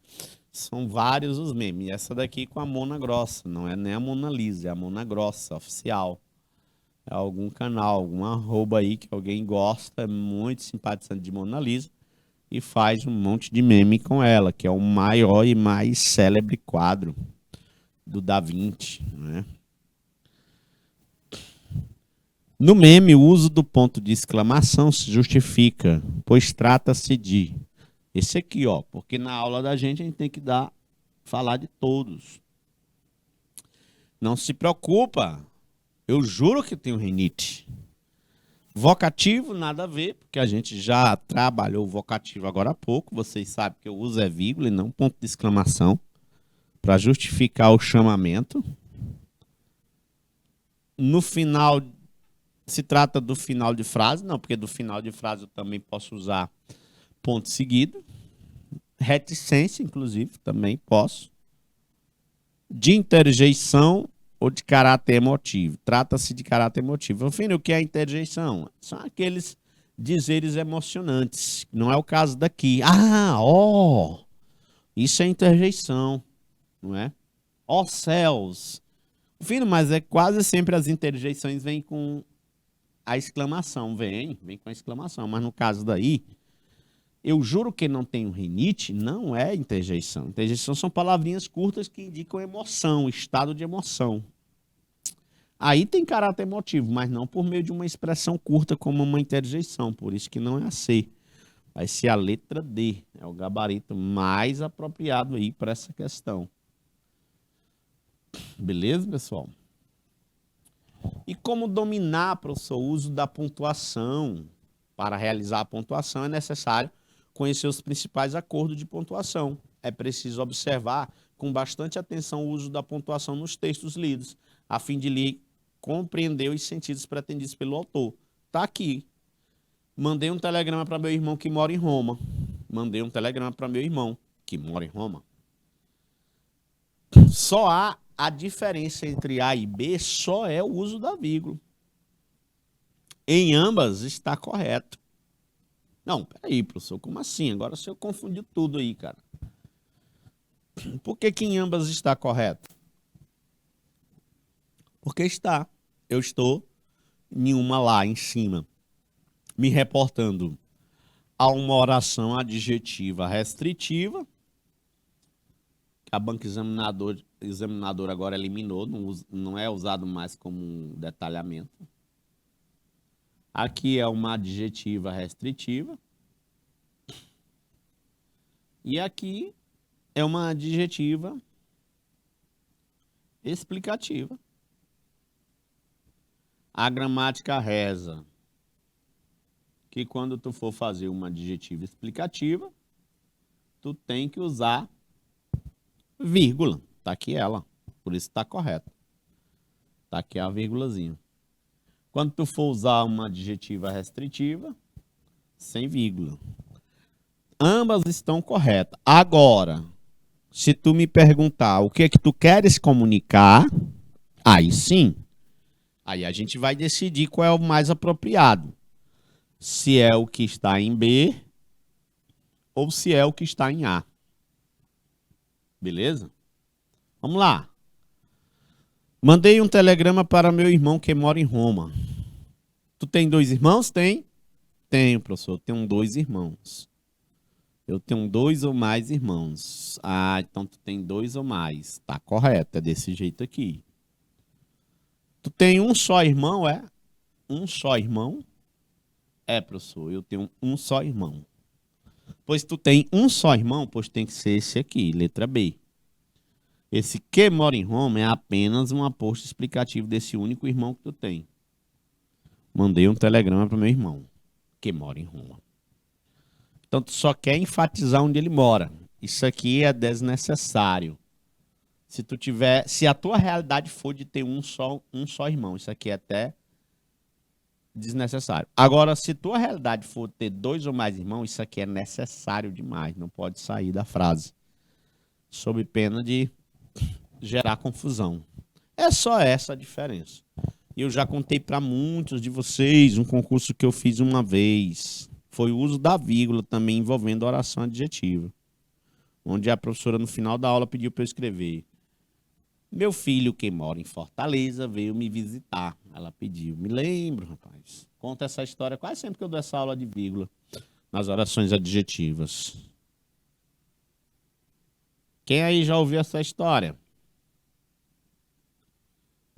são vários os memes. Essa daqui com a Mona Grossa, não é nem a Mona Lisa, é a Mona Grossa, oficial. É algum canal, algum arroba aí que alguém gosta, é muito simpatizante de Mona Lisa, e faz um monte de meme com ela, que é o maior e mais célebre quadro do Da Vinci, né? No meme, o uso do ponto de exclamação se justifica, pois trata-se de esse aqui, ó, porque na aula da gente a gente tem que falar de todos. Não se preocupa, eu juro que tenho rinite. Vocativo, nada a ver, porque a gente já trabalhou o vocativo agora há pouco. Vocês sabem que eu uso é vírgula e não ponto de exclamação para justificar o chamamento. No final, se trata do final de frase, não, porque do final de frase eu também posso usar ponto seguido. Reticência, inclusive, também posso. De interjeição ou de caráter emotivo. Trata-se de caráter emotivo. Enfim, o que é interjeição? São aqueles dizeres emocionantes. Não é o caso daqui. Ah, ó! Isso é interjeição, não é? Ó céus! Enfim, mas é quase sempre as interjeições vêm com a exclamação. Vem com a exclamação. Mas no caso daí, eu juro que não tenho rinite, não é interjeição. Interjeição são palavrinhas curtas que indicam emoção, estado de emoção. Aí tem caráter emotivo, mas não por meio de uma expressão curta como uma interjeição. Por isso que não é a C. Vai ser a letra D. É o gabarito mais apropriado aí para essa questão. Beleza, pessoal? E como dominar, professor, o uso da pontuação? Para realizar a pontuação é necessário conhecer os principais acordos de pontuação. É preciso observar com bastante atenção o uso da pontuação nos textos lidos, a fim de lhe compreender os sentidos pretendidos pelo autor. Está aqui. Mandei um telegrama para meu irmão que mora em Roma. Mandei um telegrama para meu irmão que mora em Roma. Só há a diferença entre A e B, só é o uso da vírgula. Em ambas está correto. Não, peraí, professor, como assim? Agora você confundiu tudo aí, cara. Por que em ambas está correto? Porque está. Eu estou em uma lá em cima, me reportando a uma oração adjetiva restritiva, que a banca examinador agora eliminou, não é usado mais como um detalhamento. Aqui é uma adjetiva restritiva. E aqui é uma adjetiva explicativa. A gramática reza que quando tu for fazer uma adjetiva explicativa, tu tem que usar vírgula. Tá aqui ela, por isso está correto. Tá aqui a vírgulazinha. Quando tu for usar uma adjetiva restritiva, sem vírgula. Ambas estão corretas. Agora, se tu me perguntar o que é que tu queres comunicar, aí sim. Aí a gente vai decidir qual é o mais apropriado. Se é o que está em B ou se é o que está em A. Beleza? Vamos lá. Mandei um telegrama para meu irmão que mora em Roma. Tu tem 2 irmãos? Tem? Tenho, professor. Eu tenho 2 irmãos. Eu tenho 2 ou mais irmãos. Ah, então tu tem 2 ou mais. Tá correto, é desse jeito aqui. Tu tem um só irmão, é? Um só irmão? É, professor, eu tenho um só irmão. Pois tu tem um só irmão, pois tem que ser esse aqui, letra B. Esse que mora em Roma é apenas um aposto explicativo desse único irmão que tu tem. Mandei um telegrama pro meu irmão, que mora em Roma. Então tu só quer enfatizar onde ele mora. Isso aqui é desnecessário. Se a tua realidade for de ter um só irmão, isso aqui é até desnecessário. Agora, se tua realidade for ter 2 ou mais irmãos, isso aqui é necessário demais, não pode sair da frase. Sob pena de gerar confusão. É só essa a diferença. Eu já contei para muitos de vocês um concurso que eu fiz uma vez. Foi o uso da vírgula também envolvendo oração adjetiva. Onde a professora no final da aula pediu para eu escrever: meu filho, que mora em Fortaleza, veio me visitar. Ela pediu. Me lembro, rapaz. Conta essa história quase sempre que eu dou essa aula de vírgula nas orações adjetivas. Quem aí já ouviu essa história?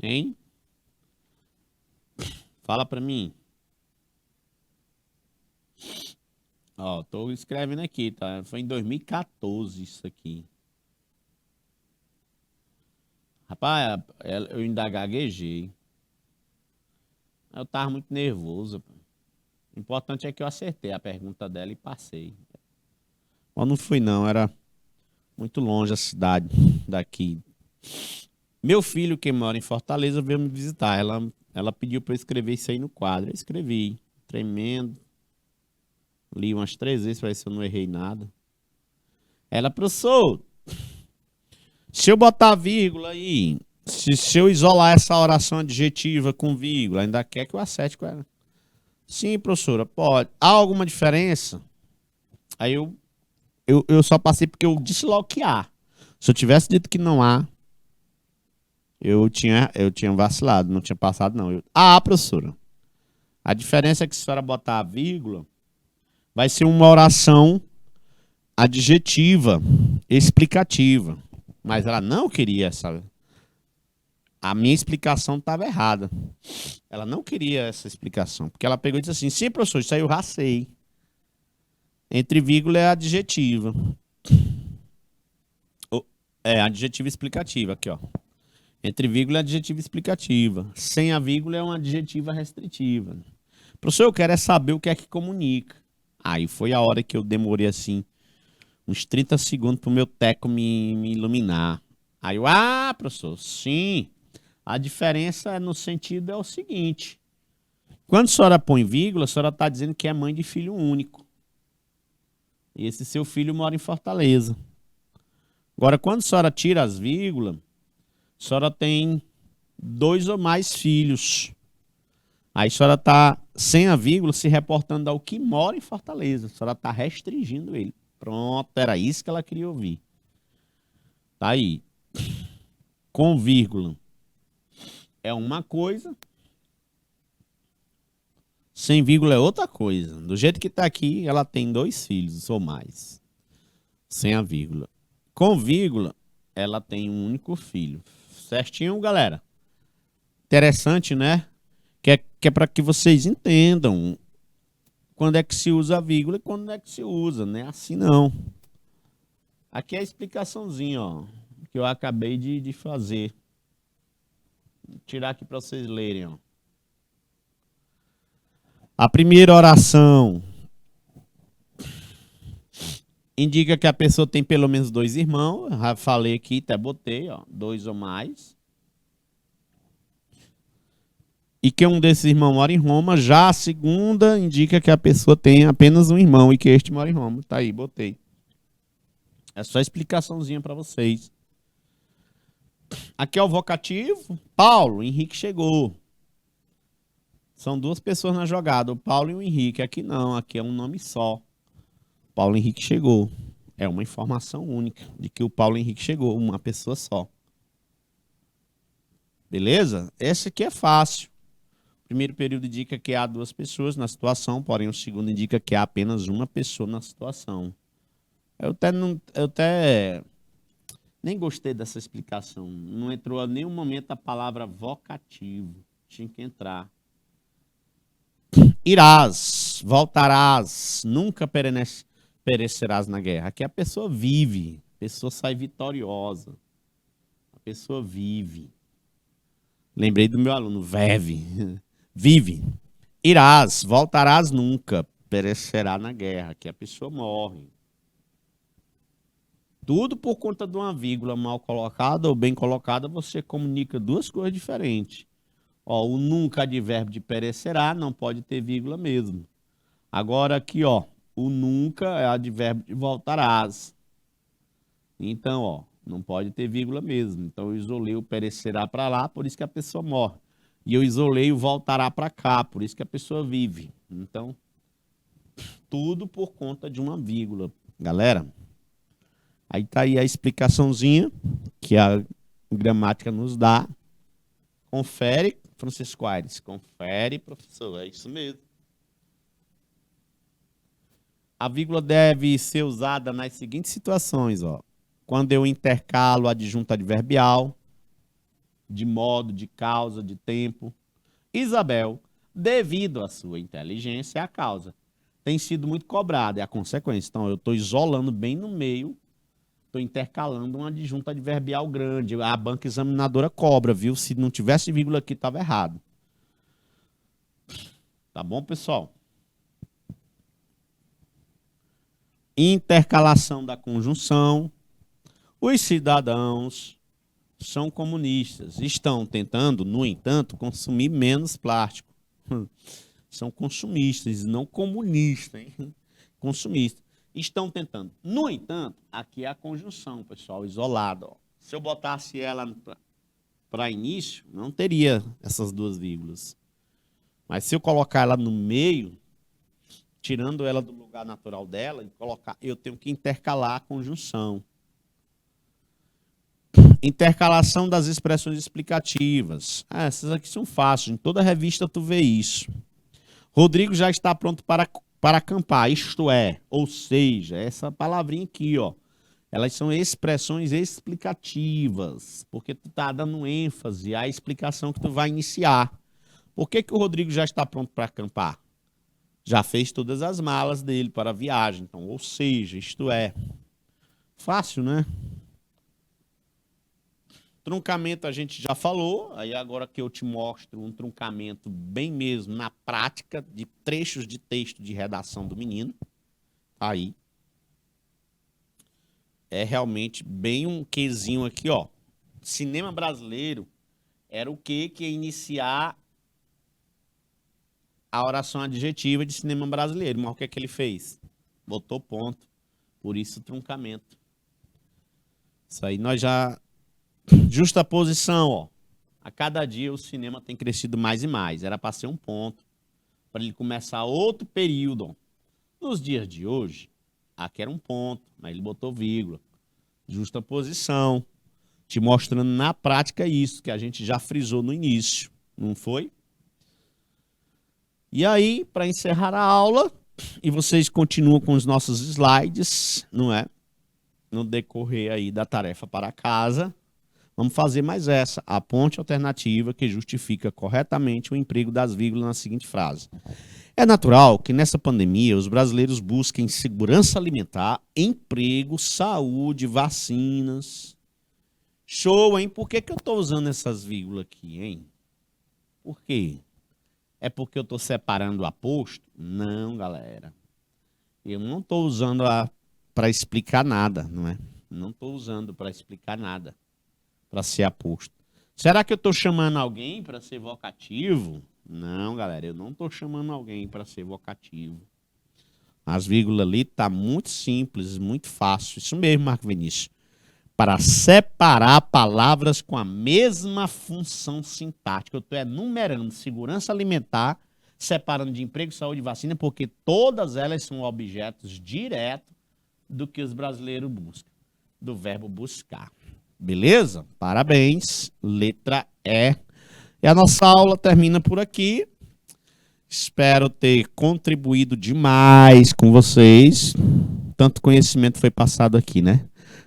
Hein? Fala pra mim. Ó, tô escrevendo aqui, tá? Foi em 2014 isso aqui. Rapaz, eu ainda gaguejei. Eu tava muito nervoso. O importante é que eu acertei a pergunta dela e passei. Mas não fui não, era muito longe a cidade daqui. Meu filho, que mora em Fortaleza, veio me visitar. Ela pediu para eu escrever isso aí no quadro. Eu escrevi, tremendo. Li umas 3 vezes para ver se eu não errei nada. Ela, professor, se eu botar vírgula aí, se eu isolar essa oração adjetiva com vírgula, ainda quer que eu acerte com ela? Sim, professora, pode. Há alguma diferença? Aí eu só passei porque eu disse logo que há. Se eu tivesse dito que não há, eu tinha vacilado, não tinha passado não. Professora, a diferença é que se a senhora botar a vírgula, vai ser uma oração adjetiva, explicativa. Mas ela não queria essa. A minha explicação estava errada. Ela não queria essa explicação. Porque ela pegou e disse assim: sim, professor, isso aí eu racei. Entre vírgula é adjetiva. É, adjetiva explicativa, aqui, ó. Entre vírgula é adjetiva explicativa. Sem a vírgula é uma adjetiva restritiva. Professor, eu quero é saber o que é que comunica. Aí foi a hora que eu demorei assim uns 30 segundos para o meu teco me iluminar. Aí eu, professor, sim. A diferença no sentido é o seguinte. Quando a senhora põe vírgula, a senhora está dizendo que é mãe de filho único. E esse seu filho mora em Fortaleza. Agora, quando a senhora tira as vírgulas, a senhora tem 2 ou mais filhos. Aí a senhora está, sem a vírgula, se reportando ao que mora em Fortaleza. A senhora está restringindo ele. Pronto, era isso que ela queria ouvir. Tá aí. Com vírgula é uma coisa. Sem vírgula é outra coisa. Do jeito que está aqui, ela tem 2 filhos ou mais. Sem a vírgula. Com vírgula, ela tem um único filho. Certinho, galera? Interessante, né? Que é para que vocês entendam quando é que se usa a vírgula e quando é que se usa, né? Assim não. Aqui é a explicaçãozinha, ó, que eu acabei de fazer. Vou tirar aqui para vocês lerem, ó. A primeira oração indica que a pessoa tem pelo menos 2 irmãos. Eu já falei aqui, até botei, ó, 2 ou mais. E que um desses irmãos mora em Roma. Já a segunda indica que a pessoa tem apenas um irmão e que este mora em Roma. Tá aí, botei. É só explicaçãozinha para vocês. Aqui é o vocativo. Paulo, Henrique chegou. São 2 pessoas na jogada, o Paulo e o Henrique. Aqui não, aqui é um nome só. Paulo Henrique chegou. É uma informação única de que o Paulo Henrique chegou, uma pessoa só. Beleza? Esse aqui é fácil. primeiro período indica que há duas pessoas na situação, porém o segundo indica que há apenas uma pessoa na situação. Eu até nem gostei dessa explicação. Não entrou a nenhum momento a palavra vocativo. Tinha que entrar. Irás, voltarás, nunca perecerás na guerra. Aqui a pessoa vive, a pessoa sai vitoriosa. A pessoa vive. Lembrei do meu aluno, vive. Irás, voltarás nunca, perecerá na guerra. Aqui a pessoa morre. Tudo por conta de uma vírgula mal colocada ou bem colocada, você comunica duas coisas diferentes. Ó, o nunca advérbio de perecerá não pode ter vírgula mesmo. Agora aqui, ó, o nunca é advérbio de voltarás. Então, ó, não pode ter vírgula mesmo. Então eu isolei o perecerá para lá, por isso que a pessoa morre. E eu isolei o voltará para cá, por isso que a pessoa vive. Então, tudo por conta de uma vírgula. Galera, aí tá aí a explicaçãozinha que a gramática nos dá. Confere, Francisco Aires. Confere, professor. É isso mesmo. A vírgula deve ser usada nas seguintes situações, ó. Quando eu intercalo adjunto adverbial, de modo, de causa, de tempo. Isabel, devido à sua inteligência, é a causa. Tem sido muito cobrada, é a consequência. Então, eu estou isolando bem no meio, estou intercalando um adjunto adverbial grande. A banca examinadora cobra, viu? Se não tivesse vírgula aqui, estava errado. Tá bom, pessoal? Intercalação da conjunção. Os cidadãos são comunistas. Estão tentando, no entanto, consumir menos plástico. São consumistas, não comunistas, hein? Consumistas. Estão tentando. No entanto, aqui é a conjunção, pessoal, isolada. Ó. Se eu botasse ela para início, não teria essas duas vírgulas. Mas se eu colocar ela no meio, tirando ela do lugar natural dela, e colocar, eu tenho que intercalar a conjunção. Intercalação das expressões explicativas. Essas aqui são fáceis, em toda revista tu vê isso. Rodrigo já está pronto para acampar, isto é, ou seja, essa palavrinha aqui, ó. Elas são expressões explicativas, porque tu tá dando ênfase à explicação que tu vai iniciar. Por que o Rodrigo já está pronto para acampar? Já fez todas as malas dele para a viagem, então, ou seja, isto é. Fácil, né? Truncamento a gente já falou, aí agora que eu te mostro um truncamento bem mesmo na prática de trechos de texto de redação do menino. Aí. É realmente bem um quezinho aqui, ó. Cinema brasileiro era o que ia iniciar a oração adjetiva de cinema brasileiro. Mas o que é que ele fez? Botou ponto. Por isso, truncamento. Isso aí nós já... Justa posição, ó. A cada dia o cinema tem crescido mais e mais. Era para ser um ponto, para ele começar outro período. Ó. Nos dias de hoje, aqui era um ponto, mas ele botou vírgula. Justa posição. Te mostrando na prática isso, que a gente já frisou no início, não foi? E aí, para encerrar a aula, e vocês continuam com os nossos slides, não é? No decorrer aí da tarefa para casa. Vamos fazer mais essa, a ponte alternativa que justifica corretamente o emprego das vírgulas na seguinte frase. É natural que nessa pandemia os brasileiros busquem segurança alimentar, emprego, saúde, vacinas. Show, hein? Por que eu estou usando essas vírgulas aqui, hein? Por quê? É porque eu estou separando aposto? Não, galera. Eu não estou usando para explicar nada, não é? Não estou usando para explicar nada. Para ser aposto. Será que eu estou chamando alguém para ser vocativo? Não, galera, eu não estou chamando alguém para ser vocativo. As vírgulas ali tá muito simples, muito fácil. Isso mesmo, Marco Vinícius. Para separar palavras com a mesma função sintática. Eu estou enumerando segurança alimentar, separando de emprego, saúde e vacina, porque todas elas são objetos diretos do que os brasileiros buscam, do verbo buscar. Beleza? Parabéns. Letra E. E a nossa aula termina por aqui. Espero ter contribuído demais com vocês. Tanto conhecimento foi passado aqui, né?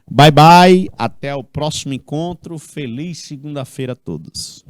Bye, bye. Até o próximo encontro. Feliz segunda-feira a todos.